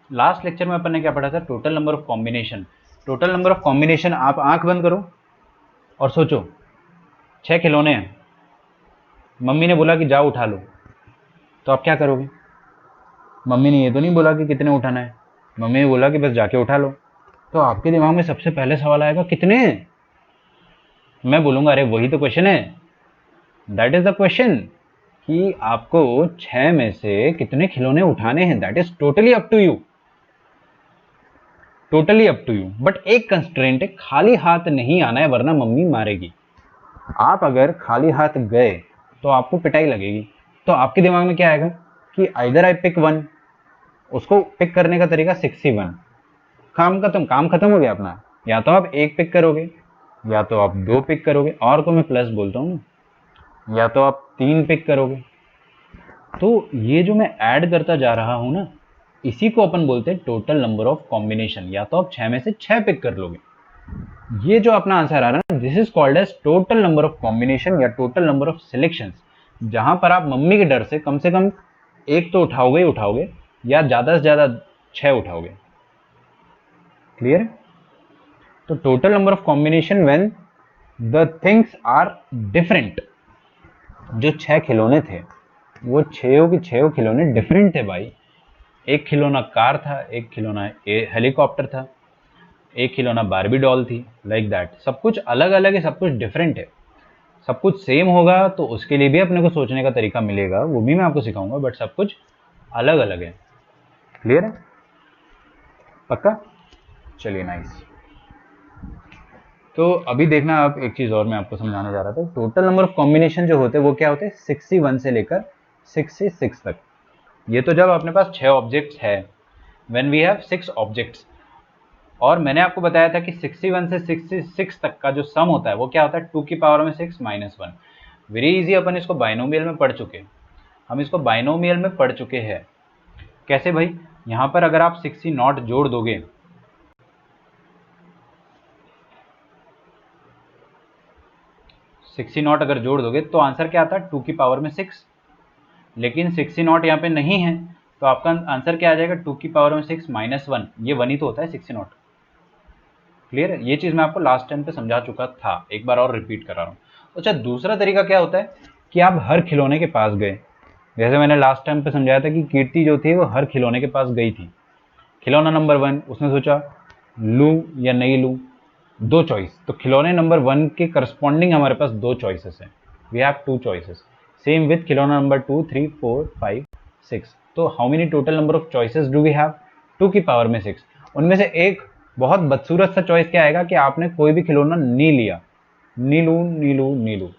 Last lecture में अपन ने क्या पढ़ा था, total number of combination. Total number of combination, आप आंख बंद करो और सोचो 6 खिलौने हैं, मम्मी ने बोला कि जाओ उठा लो, तो आप क्या करोगे? मम्मी ने ये तो नहीं बोला कि कितने उठाना है, मम्मी ने बोला कि बस जाके उठा लो, तो आपके दिमाग में सबसे पहले सवाल आएगा कितने? मैं बोलूंगा अरे वही तो क्वेश्चन है, दैट इज द क्वेश्चन, कि आपको 6 में से कितने खिलौने उठाने हैं, that is totally up to you, totally up to you. But एक कंस्ट्रेंट है, खाली हाथ नहीं आना है वरना मम्मी मारेगी। आप अगर खाली हाथ गए तो आपको पिटाई लगेगी, तो आपके दिमाग में क्या आएगा कि आइदर आई पिक वन, उसको पिक करने का तरीका 61, काम खत्म हो गया अपना। या तो आप एक पिक करोगे, या तो आप दो पिक करोगे, और को मैं प्लस बोलता हूँ, या तो आप 3 पिक करोगे। तो ये जो मैं ऐड करता जा रहा हूं ना, इसी को अपन बोलते हैं टोटल नंबर ऑफ कॉम्बिनेशन। या तो आप 6 में से 6 पिक कर लोगे, ये जो अपना आंसर आ रहा है ना, this is called as total number of combination या टोटल नंबर ऑफ सिलेक्शन, जहां पर आप मम्मी के डर से कम एक तो उठाओगे ही उठाओगे, या ज्यादा से ज्यादा 6 उठाओगे। क्लियर है? तो total number of combination when the things are different. जो 6 खिलौने थे वो 6 के 6 खिलौने डिफरेंट थे भाई। एक खिलौना कार था, एक खिलौना हेलीकॉप्टर था, एक खिलौना बारबी डॉल थी, लाइक दैट। सब कुछ अलग अलग है, सब कुछ डिफरेंट है। सब कुछ सेम होगा तो उसके लिए भी अपने को सोचने का तरीका मिलेगा, वो भी मैं आपको सिखाऊंगा, बट सब कुछ अलग अलग है। क्लियर है? पक्का? चलिए नाइस। तो अभी देखना आप, एक चीज और मैं आपको समझाना चाह रहा था। टोटल नंबर ऑफ कॉम्बिनेशन जो होते हैं वो क्या होते हैं, 61 से लेकर 66 तक। ये तो जब अपने पास 6 ऑब्जेक्ट्स है, व्हेन वी हैव 6 ऑब्जेक्ट्स। और मैंने आपको बताया था कि 61 से 66 तक का जो सम होता है वो क्या होता है, 2 की पावर में 6 माइनस 1। वेरी इजी, अपन इसको बाइनोमियल में पढ़ चुके हैं, हम इसको बाइनोमियल में पढ़ चुके हैं। कैसे भाई? यहां पर अगर आप 60 नॉट जोड़ दोगे, 60 नॉट अगर जोड़ दोगे तो आंसर क्या आता है, 2 की पावर में 6। लेकिन 60 नॉट यहाँ पे नहीं है, तो आपका आंसर क्या आ जाएगा, 2 की पावर में 6 माइनस 1। ये 1 ही तो होता है 60 नॉट। क्लियर है? ये चीज मैं आपको लास्ट टाइम पे समझा चुका था, एक बार और रिपीट करा रहा हूँ। अच्छा, दूसरा तरीका क्या होता है कि आप हर खिलौने के पास गए, जैसे मैंने लास्ट टाइम पे समझाया था कि कीर्ति जो थी वो हर खिलौने के पास गई थी। खिलौना नंबर 1, उसने सोचा लूं या नहीं लूं, दो चॉइस। तो खिलौने नंबर 1 के करस्पॉन्डिंग हमारे पास दो चॉइसेस हैं, we have 2 choices. Same with खिलौना नंबर 2, 3, 4, 5, 6। तो how many total number of choices do we have, 2 की पावर में 6। उनमें से एक बहुत बदसूरत सा चॉइस क्या आएगा कि आपने कोई भी खिलौना नहीं लिया, नीलू नीलू नीलू।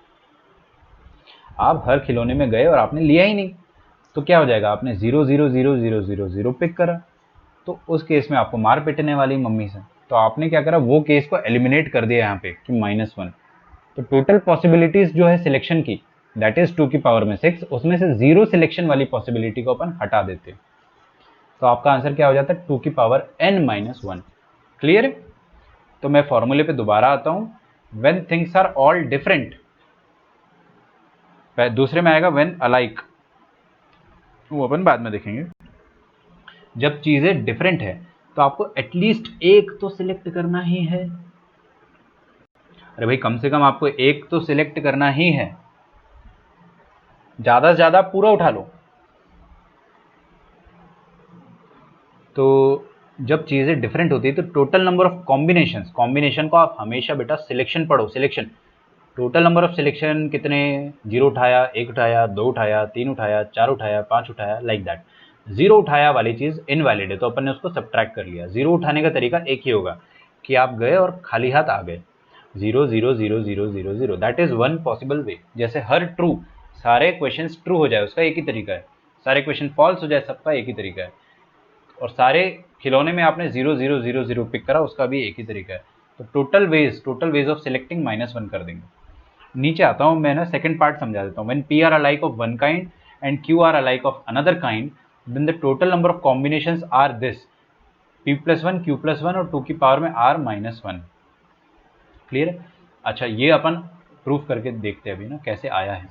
आप हर खिलौने में गए और आपने लिया ही नहीं, तो क्या हो जाएगा, आपने 0 0 0 0 0 0 पिक करा, तो उस केस में आपको मार पिटने वाली मम्मी से। तो आपने क्या करा, वो केस को एलिमिनेट कर दिया यहाँ पे कि -1। तो टोटल पॉसिबिलिटीज जो है सिलेक्शन की, दैट इज 2 की पावर में 6, उसमें से 0 सिलेक्शन वाली पॉसिबिलिटी को अपन हटा देते हैं। तो आपका आंसर क्या हो जाता है, 2 की पावर n-1। क्लियर है? तो मैं फॉर्मूले पे दोबारा आता हूं, when things are all different. दूसरे में आएगा व्हेन अलाइक, वो अपन बाद में देखेंगे। जब चीजें डिफरेंट है तो आपको एटलीस्ट एक तो सिलेक्ट करना ही है। अरे भाई, कम से कम आपको एक तो सिलेक्ट करना ही है, ज्यादा से ज्यादा पूरा उठा लो। तो जब चीजें डिफरेंट होती है तो total number of combinations, combination को आप हमेशा बेटा सिलेक्शन पढ़ो, selection. Total number of selection कितने, 0 उठाया, 1 उठाया, 2 उठाया, 3 उठाया, 4 उठाया, 5 उठाया, लाइक दैट। 0 उठाया वाली चीज इनवैलिड है तो अपन ने उसको सब्ट्रैक्ट कर लिया। 0 उठाने का तरीका एक ही होगा कि आप गए और खाली हाथ आ गए, 0 0 0 0 0 0, that is one possible way. जैसे हर ट्रू, सारे क्वेश्चन ट्रू हो जाए उसका एक ही तरीका है, सारे क्वेश्चन फॉल्स हो जाए सबका एक ही तरीका है, और सारे खिलौने में आपने 0 0 0 0 पिक करा उसका भी एक ही तरीका है। तो टोटल वेज ऑफ सिलेक्टिंग -1 कर देंगे। नीचे आता हूं मैं ना, सेकंड पार्ट समझा देता हूं। When p are alike of one kind and q are alike of another kind, then the total number of combinations are this, p+1 q+1 और 2 की पावर में r-1। क्लियर है? अच्छा, ये अपन प्रूफ करके देखते हैं अभी ना कैसे आया है।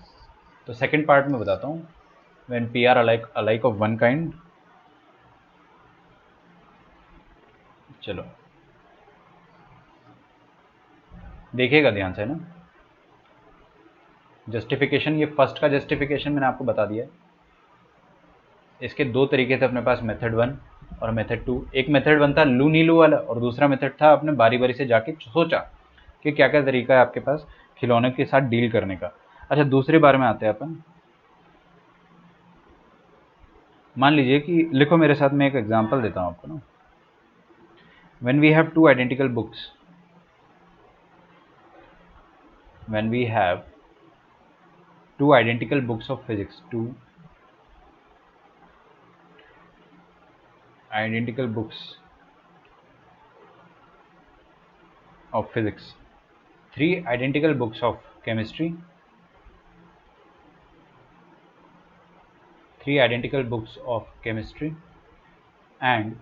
तो सेकंड पार्ट में बताता हूं, when p are alike of one kind चलो देखिएगा ध्यान से ना, जस्टिफिकेशन, ये फर्स्ट का जस्टिफिकेशन मैंने आपको बता दिया। इसके दो तरीके थे अपने पास, मेथड 1 और मेथड 2। एक मेथड 1 था लू नीलू वाला, और दूसरा मेथड था अपने बारी बारी से जाके सोचा कि क्या क्या तरीका है आपके पास खिलौने के साथ डील करने का। अच्छा, दूसरी बार में आते हैं अपन। मान लीजिए कि लिखो मेरे साथ, मैं एक एग्जांपल देता हूं आपको ना। When we have two identical books, when we have two identical books of physics, two identical books of physics, three identical books of chemistry, three identical books of chemistry, and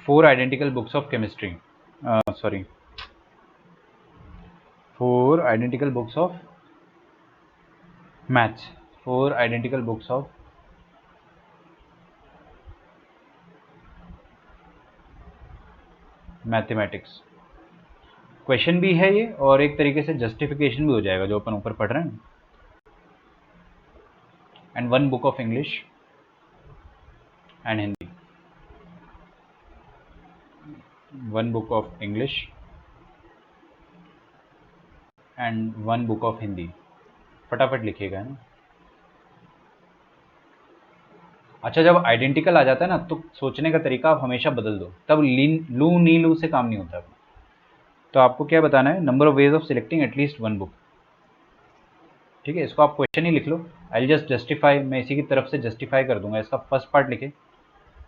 four identical books of chemistry. Sorry, four identical books of maths, four identical books of mathematics. Question भी है ये, और एक तरीके से justification भी हो जाएगा जो अपन ऊपर पढ़ रहे हैं। And one book of English and Hindi, one book of English and one book of Hindi. फटाफट लिखिएगा ना। अच्छा, जब आइडेंटिकल आ जाता है ना तो सोचने का तरीका आप हमेशा बदल दो, तब लू नी लू से काम नहीं होता। तो आपको क्या बताना है, number of ways of selecting at least one book. ठीक है, इसको आप क्वेश्चन ही लिख लो। आई जस्ट जस्टिफाई, मैं इसी की तरफ से जस्टिफाई कर दूंगा। इसका फर्स्ट पार्ट लिखे,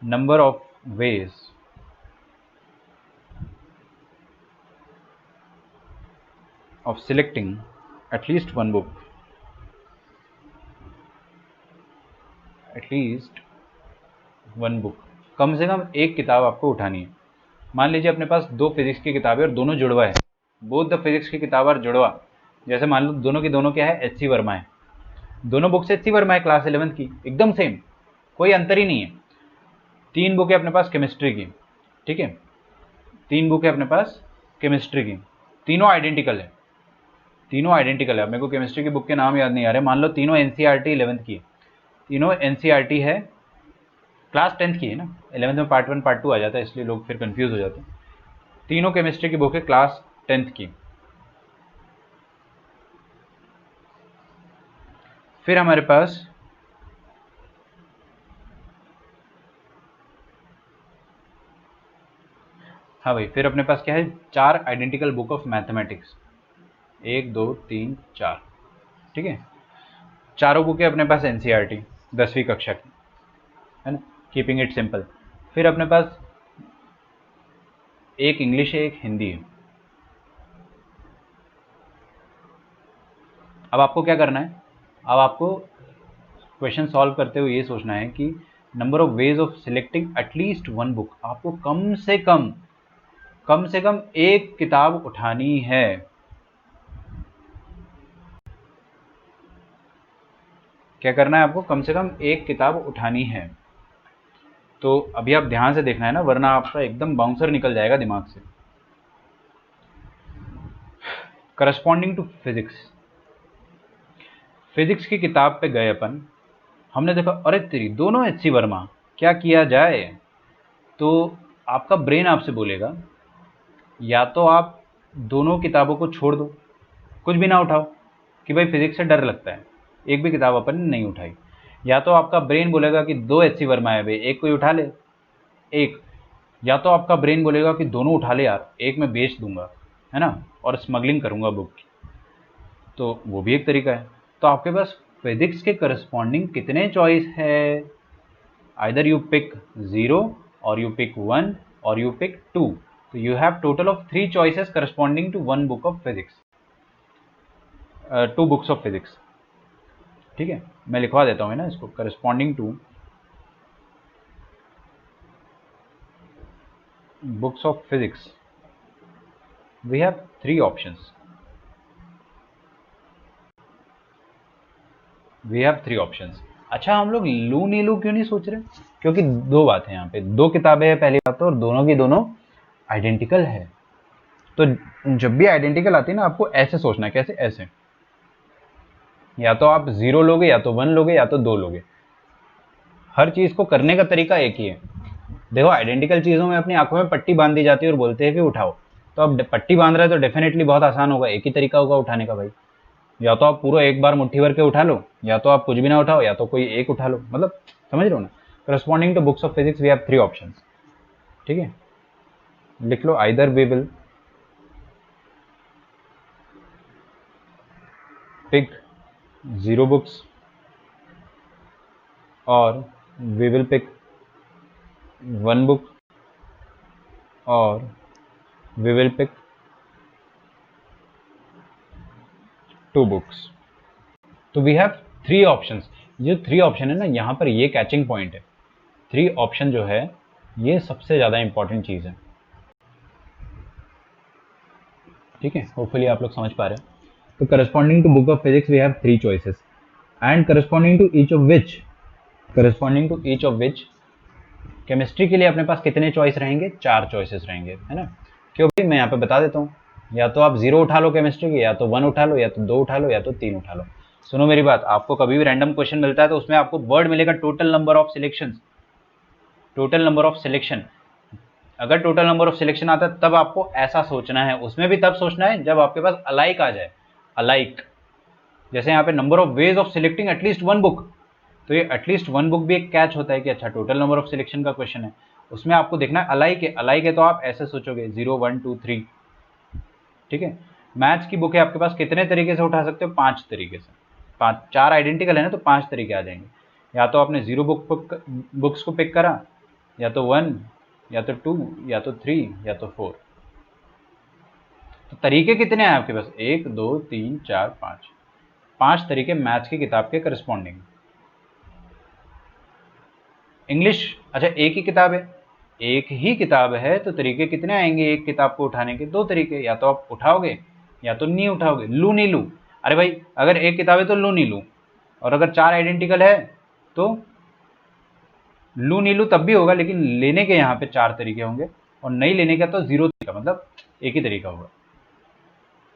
number of ways of selecting at least one book, at least one book. कम से कम एक किताब आपको उठानी है। मान लीजिए अपने पास दो फिजिक्स की किताबें और दोनों जुड़वा है, बोथ द फिजिक्स की किताब और जुड़वा। जैसे मान लो दोनों की दोनों क्या है, एच सी वर्मा है। दोनों बुक्स एच सी वर्मा है, क्लास 11th की, एकदम सेम, कोई अंतर ही नहीं है। तीन बुक है अपने पास केमिस्ट्री की, ठीक है, तीन बुक है अपने पास केमिस्ट्री की, तीनों आइडेंटिकल है, तीनों आइडेंटिकल है। मेरे को केमिस्ट्री की बुक के नाम याद नहीं आ रहे। मान लो तीनों एनसीईआरटी 11th की है, तीनों एनसीईआरटी है, क्लास 10th की है ना। 11th में पार्ट 1 पार्ट 2 आ जाता है, इसलिए लोग फिर कंफ्यूज हो जाते हैं। तीनों केमिस्ट्री की बुक है क्लास 10th की। फिर हमारे पास हाँ भाई, फिर अपने पास क्या है, चार आइडेंटिकल बुक ऑफ मैथमेटिक्स, 1 2 3 4, ठीक है। चारों बुक है अपने पास एनसीईआरटी 10वीं कक्षा की, है ना, कीपिंग इट सिंपल। फिर अपने पास एक इंग्लिश है, एक हिंदी है। अब आपको क्या करना है, अब आपको क्वेश्चन सॉल्व करते हुए ये सोचना है कि number of ways of selecting at least one book. आपको कम से कम एक किताब उठानी है। क्या करना है आपको, कम से कम एक किताब उठानी है। तो अभी आप ध्यान से देखना है ना, वरना आपका एकदम बाउंसर निकल जाएगा दिमाग से। करस्पॉन्डिंग टू फिजिक्स, फिजिक्स की किताब पे गए अपन, हमने देखा अरे तेरी दोनों एच सी वर्मा, क्या किया जाए। तो आपका ब्रेन आपसे बोलेगा या तो आप दोनों किताबों को छोड़ दो, कुछ भी ना उठाओ, कि भाई फिजिक्स से डर लगता है, एक भी किताब अपन ने नहीं उठाई। या तो आपका ब्रेन बोलेगा कि दो एच सी वर्मा है भाई, एक कोई उठा ले, एक। या तो आपका ब्रेन बोलेगा कि दोनों उठा ले यार, एक मैं बेच दूंगा, है ना, और स्मगलिंग करूंगा बुक की। तो वो भी एक तरीका है। तो आपके पास फिजिक्स के करस्पॉन्डिंग कितने चॉइस है, आइदर यू पिक 0 और यू पिक 1 और यू पिक 2। तो you have total of 3 choices corresponding to one book of physics, 2 books of physics. ठीक है, मैं लिखवा देता हूँ ना इसको, corresponding to books of physics we have 3 options, we have 3 options. अच्छा, हम लोग लू नीलू क्यों नहीं सोच रहे, क्योंकि दो बात है यहाँ पे, दो किताबें हैं पहली बात तो, और दोनों की दोनों आइडेंटिकल है। तो जब भी आइडेंटिकल आती है ना, आपको ऐसे सोचना है। कैसे? ऐसे, या तो आप 0 लोगे, या तो 1 लोगे, या तो 2 लोगे। हर चीज को करने का तरीका एक ही है। देखो, आइडेंटिकल चीजों में अपनी आंखों में पट्टी बांध दी जाती है और बोलते हैं कि उठाओ। तो अब पट्टी बांध रहे हैं तो डेफिनेटली बहुत आसान होगा, एक ही तरीका होगा उठाने का भाई। या तो आप पूरा एक बार मुट्ठी भर के उठा लो, या तो आप कुछ भी ना उठाओ, या तो कोई एक उठा लो। मतलब समझ रहे हो ना? Corresponding to books of physics we have 3 options. ठीक है, लिख लो, either we will pick 0 books और वी विल पिक 1 बुक और वी विल पिक 2 बुक्स। तो वी हैव 3 ऑप्शंस। ये 3 ऑप्शन है ना, यहाँ पर ये कैचिंग पॉइंट है। 3 ऑप्शन जो है, ये सबसे ज़्यादा इंपॉर्टेंट चीज़ है। ठीक है, होपफुली आप लोग समझ पा रहे हैं। तो corresponding to book of physics we have 3 choices and corresponding to each of which chemistry के लिए अपने पास कितने चॉइस रहेंगे? 4 चॉइसेस रहेंगे, है ना? क्यों भाई? मैं यहाँ पे बता देता हूँ। या तो आप 0 उठा लो केमिस्ट्री की, या तो 1 उठा लो, या तो 2 उठा लो, या तो 3 उठा लो। सुनो मेरी बात, आपको कभी भी रैंडम क्वेश्चन मिलता है तो उसमें आपको वर्ड मिलेगा total number of selection. Total number of selection, अगर टोटल नंबर ऑफ सिलेक्शन आता है तब आपको ऐसा सोचना है। उसमें भी तब सोचना है जब आपके पास अलाइक आ जाए। अलाइक, जैसे यहाँ पे number of ways of selecting at least 1 book, तो ये एटलीस्ट 1 बुक भी एक कैच होता है कि अच्छा टोटल नंबर ऑफ सिलेक्शन का क्वेश्चन है। उसमें आपको देखना है अलाइक है। अलाइक है तो आप ऐसे सोचोगे 0 1 2 3। ठीक है, मैथ्स की बुक है आपके पास, कितने तरीके से उठा सकते हो? 5 तरीके से। 4 आइडेंटिकल है ना, तो 5 तरीके आ जाएंगे। या तो आपने 0 बुक्स को पिक करा, या तो 1, या तो 2, या तो 3, या तो 4। तो तरीके कितने हैं आपके पास? 1 2 3 4 5। 5 तरीके मैथ्स की किताब के करस्पॉन्डिंग। इंग्लिश, अच्छा एक ही किताब है। एक ही किताब है तो तरीके कितने आएंगे एक किताब को उठाने के? 2 तरीके, या तो आप उठाओगे या तो नहीं उठाओगे। लू नहीं लू, अरे भाई अगर एक किताब है तो लू नहीं लू, और अगर 4 आइडेंटिकल है तो लू नहीं लू तब भी होगा, लेकिन लेने के यहाँ पे 4 तरीके होंगे, और नहीं लेने का तो 0 तरीका, मतलब एक ही तरीका होगा,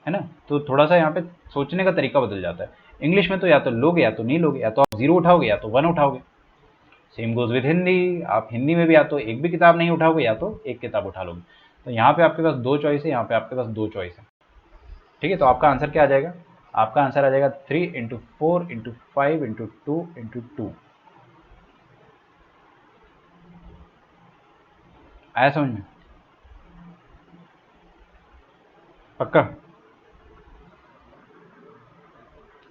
है ना? तो थोड़ा सा यहाँ पे सोचने का तरीका बदल जाता है। इंग्लिश में तो या तो लोगे या तो नहीं लोगे, या तो आप 0 उठाओगे या तो 1 उठाओगे। सेम गोज विद हिंदी, आप हिंदी में भी या तो एक भी किताब नहीं उठाओगे या तो एक किताब उठा लोगे। तो यहाँ पे आपके पास 2 चॉइस है, यहाँ पे आपके पास 2 चॉइस है। ठीक है, तो आपका आंसर क्या आ जाएगा? आपका आंसर आ जाएगा 3 इंटू 4 इंटू 5 इंटू 2 इंटू 2। आया समझ में? पक्का?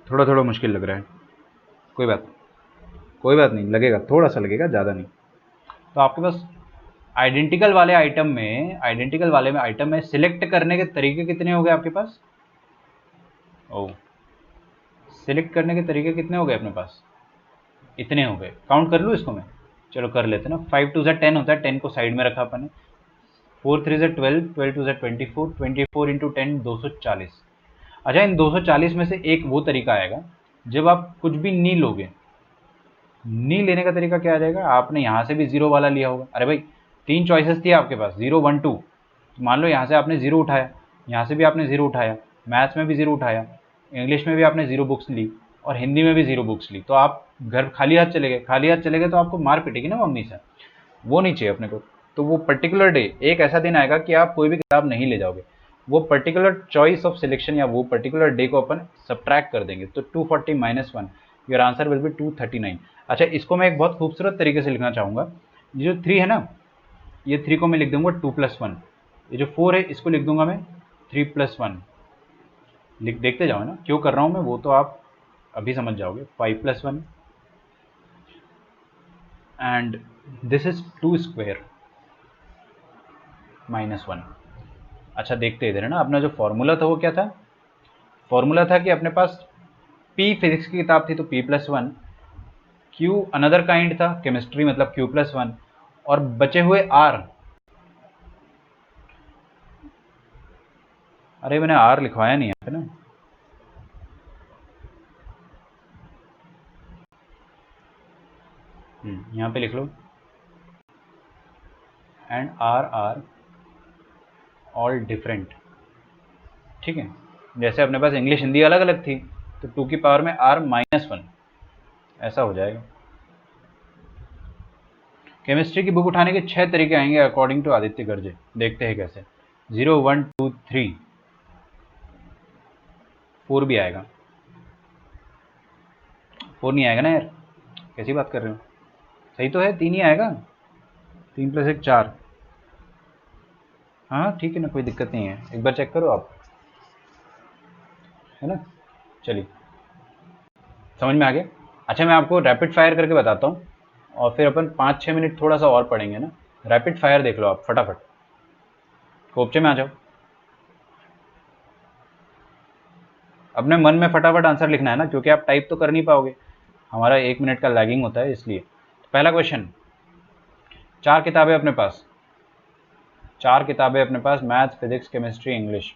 थोड़ा थोड़ा मुश्किल लग रहा है, कोई बात नहीं, लगेगा, थोड़ा सा लगेगा, ज़्यादा नहीं। तो आपके पास आइडेंटिकल वाले में आइटम में सिलेक्ट करने के तरीके कितने हो गए आपके पास? ओ, सिलेक्ट करने के तरीके कितने हो गए अपने पास? इतने हो गए। काउंट कर लूँ इसको मैं? चलो कर लेते ना। 5 2 10 होता है, 10 को साइड में रखा अपन ने। 4 3 12, 12 2 24, 24 इंटू 10 240। अच्छा, इन 240 में से एक वो तरीका आएगा जब आप कुछ भी नहीं लोगे। नहीं लेने का तरीका क्या आ जाएगा? आपने यहाँ से भी 0 वाला लिया होगा। अरे भाई 3 चॉइसेस थी आपके पास, 0 1 2। मान लो यहाँ से आपने 0 उठाया, यहाँ से भी आपने 0 उठाया, मैथ्स में भी 0 उठाया, इंग्लिश में भी आपने 0 बुक्स ली, और हिंदी में भी 0 बुक्स ली। तो आप घर खाली हाथ चले गए। खाली हाथ चले गए तो आपको मार पिटेगी ना मम्मी से, वो नहीं चाहिए अपने को। तो वो पर्टिकुलर डे, एक ऐसा दिन आएगा कि आप कोई भी किताब नहीं ले जाओगे। वो पर्टिकुलर चॉइस ऑफ सिलेक्शन या वो पर्टिकुलर डे को अपन सब्ट्रैक्ट कर देंगे। तो 240 minus 1, your answer will be 239। अच्छा, इसको मैं एक बहुत खूबसूरत तरीके से लिखना चाहूँगा। ये जो 3 है ना, ये 3 को मैं लिख दूंगा 2 + 1। ये जो 4 है इसको लिख दूंगा मैं 3 + 1। लिख, देखते जाओ ना क्यों कर रहा हूँ मैं, वो तो आप अभी समझ जाओगे। 5 + 1 and this is 2 square minus 1। अच्छा, देखते इधर है ना, अपना जो फॉर्मूला था वो क्या था? फॉर्मूला था कि अपने पास पी फिजिक्स की किताब थी तो P + 1, Q अनदर काइंड था केमिस्ट्री मतलब Q + 1, और बचे हुए R। अरे मैंने R लिखवाया नहीं यहाँ पे ना, यहाँ पे लिख लो, and R R all different, ठीक है। जैसे अपने पास इंग्लिश हिंदी अलग अलग थी, तो 2 की पावर में r-1 ऐसा हो जाएगा। केमिस्ट्री की बुक उठाने के 6 तरीके आएंगे अकॉर्डिंग टू आदित्य गर्जे। देखते हैं कैसे। 0, 1, 2, 3, 4 भी आएगा। 4 नहीं आएगा ना यार, कैसी बात कर रहे हो? सही तो है, 3 ही आएगा। 3 + 1 4। हाँ ठीक है ना, कोई दिक्कत नहीं है, एक बार चेक करो आप, है ना। चलिए, समझ में आ गया। अच्छा, मैं आपको रैपिड फायर करके बताता हूँ और फिर अपन 5-6 मिनट थोड़ा सा और पढ़ेंगे ना। रैपिड फायर देख लो आप फटाफट, कोपचे में आ जाओ। अपने मन में फटाफट आंसर लिखना है ना, क्योंकि आप टाइप तो कर नहीं पाओगे, हमारा 1 मिनट का लैगिंग होता है इसलिए। पहला क्वेश्चन, 4 किताबें अपने पास, 4 किताबें अपने पास, maths, physics, chemistry, English.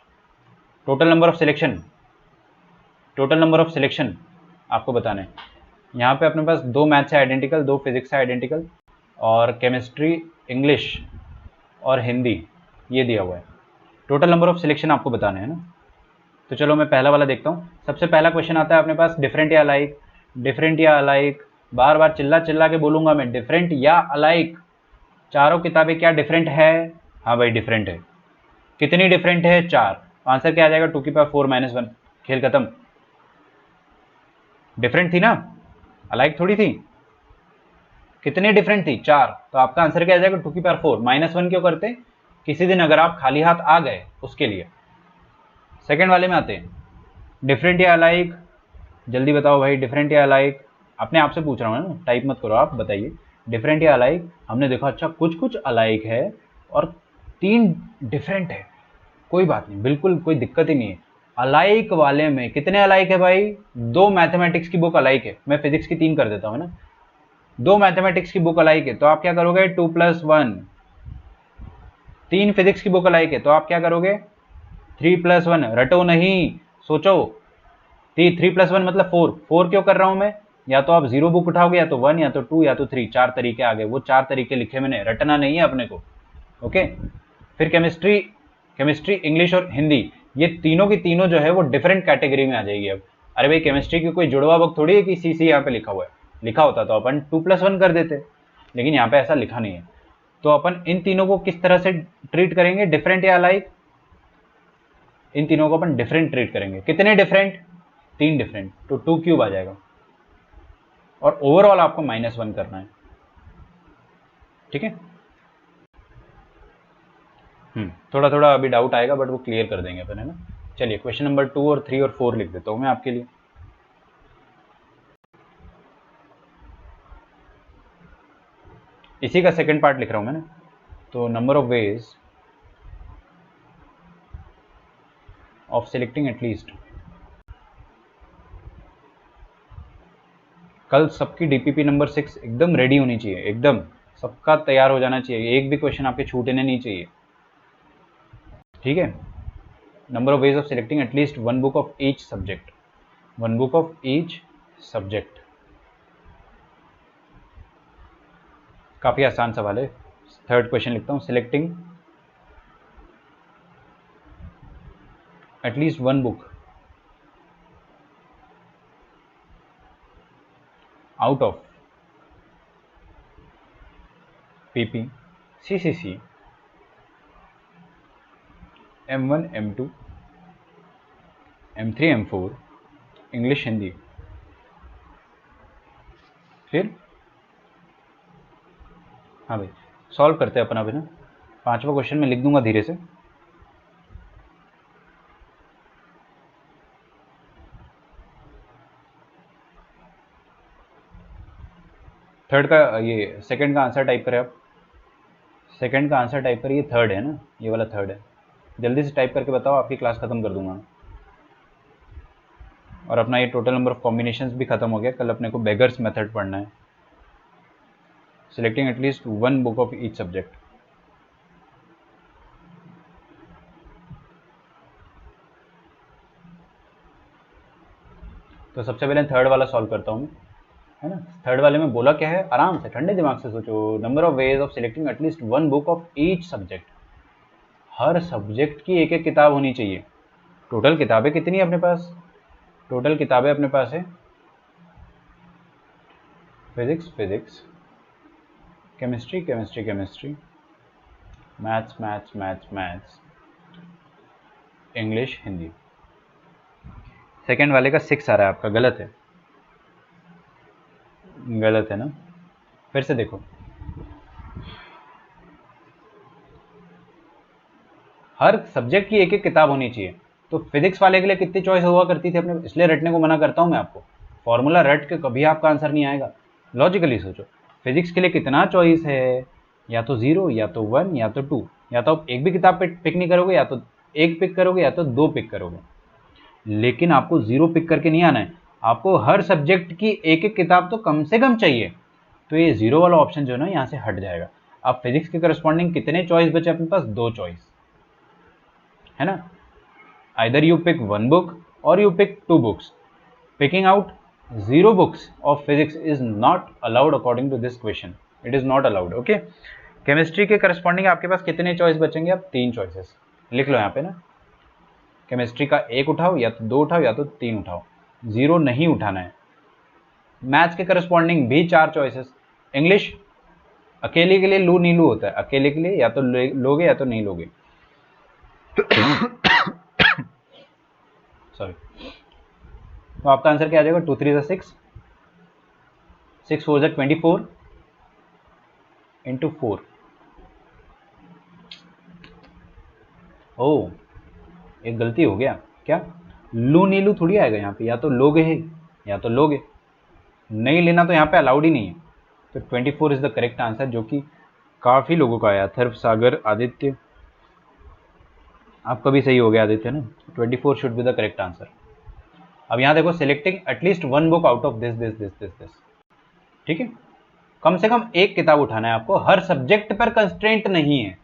Total number of selection, total number of selection आपको बताना है। यहाँ पे अपने पास 2 मैथ्स है आइडेंटिकल, 2 फिजिक्स है आइडेंटिकल, और केमिस्ट्री, इंग्लिश और हिंदी ये दिया हुआ है। टोटल नंबर ऑफ सिलेक्शन आपको बताना है ना। तो चलो मैं पहला वाला देखता हूँ। सबसे पहला क्वेश्चन आता है अपने पास, डिफरेंट या अलाइक। डिफरेंट या अलाइक, बार बार चिल्ला चिल्ला के बोलूंगा मैं, डिफरेंट या अलाइक। चारों किताबें क्या डिफरेंट है? हाँ भाई डिफरेंट है। कितनी डिफरेंट है? 4। आंसर क्या आ जाएगा? 2 की पावर 4 - 1। खेल खत्म। डिफरेंट थी ना, अलाइक थोड़ी थी। कितनी डिफरेंट थी? 4। तो आपका आंसर क्या आ जाएगा? 2 की पावर 4 -1 क्यों करते? किसी दिन अगर आप खाली हाथ आ गए उसके लिए। सेकेंड वाले में आते हैं, डिफरेंट या अलाइक। जल्दी बताओ भाई, डिफरेंट या अलाइक। अपने आप से पूछ रहा हूँ ना, टाइप मत करो आप, बताइए डिफरेंट या अलाइक। हमने देखा अच्छा कुछ कुछ अलाइक है और 3 डिफरेंट है, कोई बात नहीं, बिल्कुल कोई दिक्कत ही नहीं है। अलाइक वाले में कितने अलाइक है भाई? 2 मैथमेटिक्स की बुक अलाइक है, मैं फिजिक्स की 3 कर देता हूँ ना। 2 मैथमेटिक्स की बुक अलाइक है तो आप क्या करोगे? 2 + 1। 3 फिजिक्स की बुक अलाइक है तो आप क्या करोगे? 3 + 1। रटो नहीं, सोचो। 3 + 1 मतलब 4। 4 क्यों कर रहा हूं मैं? या तो आप 0 बुक उठाओगे, या तो 1, या तो 2, या तो 3। 4 तरीके आ गए, वो 4 तरीके लिखे मैंने, रटना नहीं है अपने को। ओके। फिर केमिस्ट्री, केमिस्ट्री, इंग्लिश और हिंदी, ये तीनों की तीनों जो है वो डिफरेंट कैटेगरी में आ जाएगी अब। अरे भाई केमिस्ट्री की कोई जुड़वा बुक थोड़ी है कि CC यहाँ पे लिखा हुआ है। लिखा होता तो अपन 2 + 1 कर देते, लेकिन यहाँ पे ऐसा लिखा नहीं है। तो अपन इन तीनों को किस तरह से ट्रीट करेंगे? डिफरेंट या अलाइक। इन तीनों को अपन डिफरेंट ट्रीट करेंगे। कितने डिफरेंट? 3 डिफरेंट, तो 2³ आ जाएगा। और ओवरऑल आपको -1 करना है, ठीक है। थोड़ा थोड़ा अभी डाउट आएगा बट वो क्लियर कर देंगे अपन, है ना। चलिए क्वेश्चन नंबर 2 और 3 और 4 लिख देता हूं मैं आपके लिए। इसी का सेकंड पार्ट लिख रहा हूं मैं ना। तो number of ways of selecting at least. कल सबकी DPP नंबर 6 एकदम रेडी होनी चाहिए, एकदम सबका तैयार हो जाना चाहिए, एक भी क्वेश्चन आपके छूटने नहीं चाहिए, ठीक है। Number of ways of selecting at least 1 book of each subject. 1 book of each subject, काफी आसान सवाल है। थर्ड क्वेश्चन लिखता हूं, selecting at least 1 book out of PP, CCC, M1, M2, M3, M4, English Hindi. फिर हाँ भाई, सॉल्व करते हैं अपन अभी ना। 5वां क्वेश्चन मैं लिख दूंगा धीरे से। थर्ड का ये सेकंड का आंसर टाइप करें आप। सेकंड का आंसर टाइप करिए, थर्ड है ना, ये वाला थर्ड है। जल्दी से टाइप करके बताओ, आपकी क्लास खत्म कर दूंगा। और अपना ये टोटल नंबर ऑफ कॉम्बिनेशंस भी खत्म हो गया, कल अपने को बेगर्स मेथड पढ़ना है। Selecting at least 1 book of each subject. तो सबसे पहले थर्ड वाला सॉल्व करता हूँ, है ना। थर्ड वाले में बोला क्या है, आराम से ठंडे दिमाग से सोचो। Number of ways of selecting at least 1 book of each subject. Her subject की एक एक किताब होनी चाहिए। टोटल किताबें कितनी है अपने पास? टोटल किताबें अपने पास है physics physics, chemistry chemistry chemistry, maths maths maths maths, English Hindi. Second वाले का 6 आ रहा है आपका, गलत है, गलत है ना? फिर से देखो, हर सब्जेक्ट की एक एक किताब होनी चाहिए। तो फिजिक्स वाले के लिए कितनी चॉइस हुआ करती थी अपने, इसलिए रटने को मना करता हूं मैं आपको। फॉर्मूला रट के कभी आपका आंसर नहीं आएगा। लॉजिकली सोचो, फिजिक्स के लिए कितना चॉइस है? या तो 0, या तो 1, या तो 2। या तो आप एक भी किताब पिक नहीं करोगे, या तो एक पिक करोगे, या तो 2 पिक करोगे। लेकिन आपको 0 पिक करके नहीं आना है, आपको हर सब्जेक्ट की एक एक किताब तो कम से कम चाहिए। तो ये 0 वाला ऑप्शन जो है ना, यहाँ से हट जाएगा। अब फिजिक्स के करस्पॉन्डिंग कितने चॉइस बचे अपने पास? 2 चॉइस है ना। Either you pick one book or you pick 2 books. Picking out 0 books of physics is not allowed according to this question. It is not allowed. Okay. Chemistry के corresponding आपके पास कितने choice बचेंगे? अब 3 चॉइसेस लिख लो यहाँ पे ना। केमिस्ट्री का 1 उठाओ, या तो 2 उठाओ, या तो 3 उठाओ, 0 नहीं उठाना है। मैथ्स के करस्पॉन्डिंग भी 4 चॉइसेस। इंग्लिश अकेले के लिए लू नीलू होता है, अकेले के लिए या तो लोगे या तो नहीं लोगे। सॉरी। तो आपका आंसर क्या आ जाएगा? 2 3 6, 6 4 24 इंटू 4। ओ, एक गलती हो गया क्या? लू नीलू थोड़ी आएगा यहाँ पे, या तो लोगे है या तो लोगे, नहीं लेना तो यहाँ पे अलाउड ही नहीं है। तो 24 इज द करेक्ट आंसर, जो कि काफी लोगों का आया। थर्व सागर आदित्य, आपका भी सही हो गया आदित्य ना। 24 should be the correct answer. अब यहाँ देखो, selecting at least 1 book out of this this this this this, ठीक है। कम से कम एक किताब उठाना है आपको, हर सब्जेक्ट पर कंस्ट्रेंट नहीं है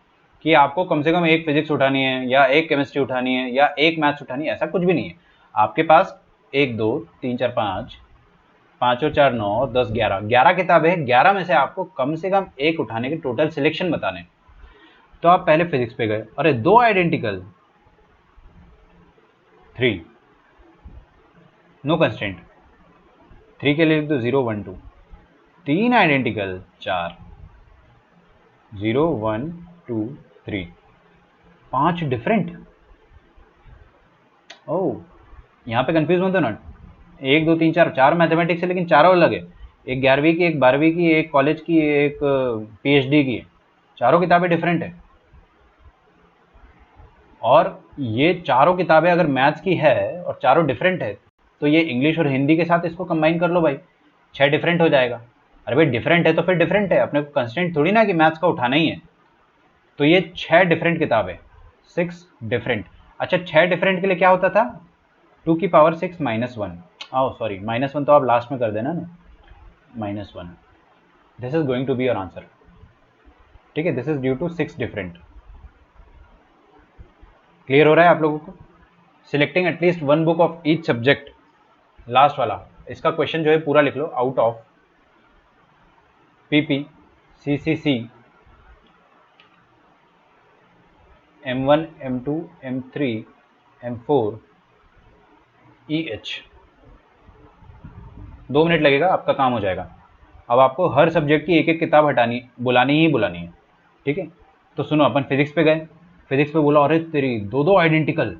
कि आपको कम से कम एक फिजिक्स उठानी है, या एक केमिस्ट्री उठानी है, या एक मैथ्स उठानी है, ऐसा कुछ भी नहीं है। आपके पास 1 2 3 4 5, 5 और 4 9 और 10 11 किताबें हैं। 11 में से आपको कम से कम एक उठाने के टोटल सिलेक्शन बताने। तो आप पहले फिजिक्स पे गए, अरे 2 आइडेंटिकल, 3 नो कंस्ट्रेंट, 3 के लिए लिख दो 0 1 2। 3 आइडेंटिकल, 4, 0 1 2 3। 5 डिफरेंट। ओह, यहाँ पे कंफ्यूज मत होना। 1 2 3 4, 4 मैथमेटिक्स है, लेकिन चारों अलग है। एक 11वीं की, एक 12वीं की, एक कॉलेज की, एक पीएचडी की, चारों किताबें डिफरेंट है। और ये चारों किताबें अगर मैथ्स की है और चारों डिफरेंट है, तो ये इंग्लिश और हिंदी के साथ इसको कंबाइन कर लो भाई, 6 डिफरेंट हो जाएगा। अरे भाई डिफरेंट है तो फिर डिफरेंट है, अपने को कंस्टेंट थोड़ी ना कि मैथ्स का उठाना ही है। तो ये 6 डिफरेंट किताबें, 6 डिफरेंट। अच्छा, 6 डिफरेंट के लिए क्या होता था? 2 की पावर 6 -1। आओ सॉरी, -1 तो आप लास्ट में कर देना ना, -1। This is going to be your answer, ठीक है। This is due to 6 different. Clear हो रहा है आप लोगों को? Selecting at least 1 book of each subject, last वाला इसका क्वेश्चन जो है पूरा लिख लो। Out of PP, CCC, M1 M2 M3 M4 EH। 2 minute लगेगा, आपका काम हो जाएगा। अब आपको हर सब्जेक्ट की एक एक किताब हटानी, बुलानी ही बुलानी है, ठीक है। तो सुनो, अपन फिजिक्स पे गए, फिजिक्स पे बोला अरे तेरी 2 आइडेंटिकल।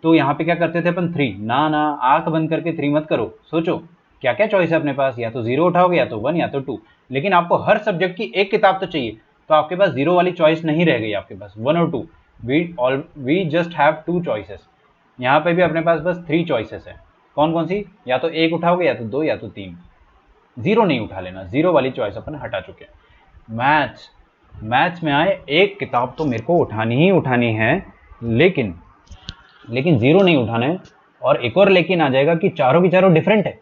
तो यहाँ पे क्या करते थे अपन? 3 ना ना, आंख बंद करके 3 मत करो, सोचो क्या क्या चॉइस है अपने पास। या तो 0 उठाओगे, या तो 1, या तो 2। लेकिन आपको हर सब्जेक्ट की एक किताब तो चाहिए, तो आपके पास 0 वाली चॉइस नहीं रह गई, आपके पास 1 और 2। We just have 2 choices. यहाँ पे भी अपने पास बस 3 चॉइसेस है। कौन कौन सी? या तो 1 उठाओगे, या तो 2, या तो 3। 0 नहीं उठा लेना, 0 वाली चॉइस अपन हटा चुके हैं। मैथ्स में आए, एक किताब तो मेरे को उठानी ही उठानी है, लेकिन 0 नहीं उठाना है। और एक और लेकिन आ जाएगा कि चारों की चारों डिफरेंट है।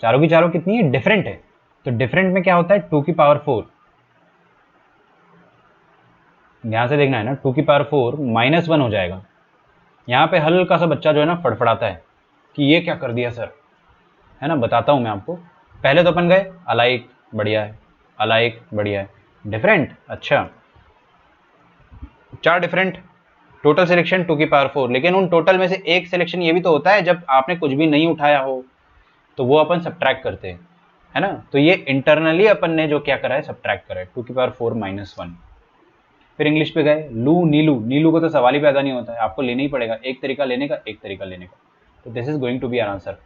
चारों की चारों कितनी है? डिफरेंट है। तो डिफरेंट में क्या होता है? 2 की पावर 4। ध्यान से देखना है ना, 2 की पावर 4 -1 हो जाएगा। यहाँ पे हल्का सा बच्चा जो है ना फड़फड़ाता है कि ये क्या कर दिया सर, है ना। बताता हूँ मैं आपको। पहले तो अपन गए अलाइक, बढ़िया है, अलाइक बढ़िया है, डिफरेंट अच्छा, 4 डिफरेंट टोटल सिलेक्शन 2 की पावर 4, लेकिन उन टोटल में से एक सिलेक्शन ये भी तो होता है जब आपने कुछ भी नहीं उठाया हो, तो वो अपन सब्ट्रैक्ट करते हैं, है ना। तो ये इंटरनली अपन ने जो क्या करा है, सब्ट्रैक्ट करा है 2 की पावर 4 माइनस 1। फिर इंग्लिश पे गए, लू नीलू, नीलू को तो सवाल ही पैदा नहीं होता है, आपको लेना ही पड़ेगा, एक तरीका लेने का, एक तरीका लेने का। तो this is going to be our answer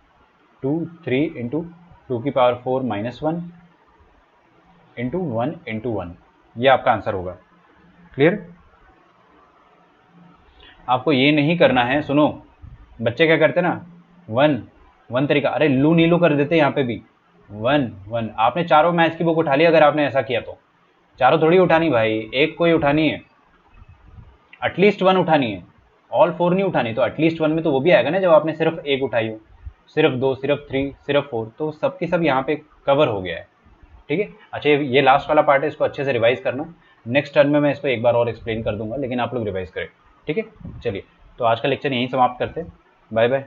2 3 into 2 की पावर 4 माइनस 1 इंटू 1 इंटू 1, ये आपका आंसर होगा। क्लियर। आपको ये नहीं करना है, सुनो बच्चे क्या करते ना, 1 1 तरीका, अरे लू नीलू कर देते यहाँ पे भी 1 1। आपने चारों मैथ्स की बुक उठा ली अगर आपने ऐसा किया तो, चारों थोड़ी उठानी भाई, एक कोई उठानी है, एटलीस्ट 1 उठानी है, ऑल 4 नहीं उठानी। तो एटलीस्ट 1 में तो वो भी आएगा ना जब आपने सिर्फ एक उठाई हो, सिर्फ 2, सिर्फ 3, सिर्फ 4, तो सबके सब यहाँ पे कवर हो गया है। ठीक है। अच्छा ये लास्ट वाला पार्ट है, इसको अच्छे से रिवाइज करना, नेक्स्ट टर्न में मैं इसको एक बार और एक्सप्लेन कर दूंगा, लेकिन आप लोग रिवाइज करें। ठीक है, चलिए तो आज का लेक्चर यहीं समाप्त करते हैं। Bye bye.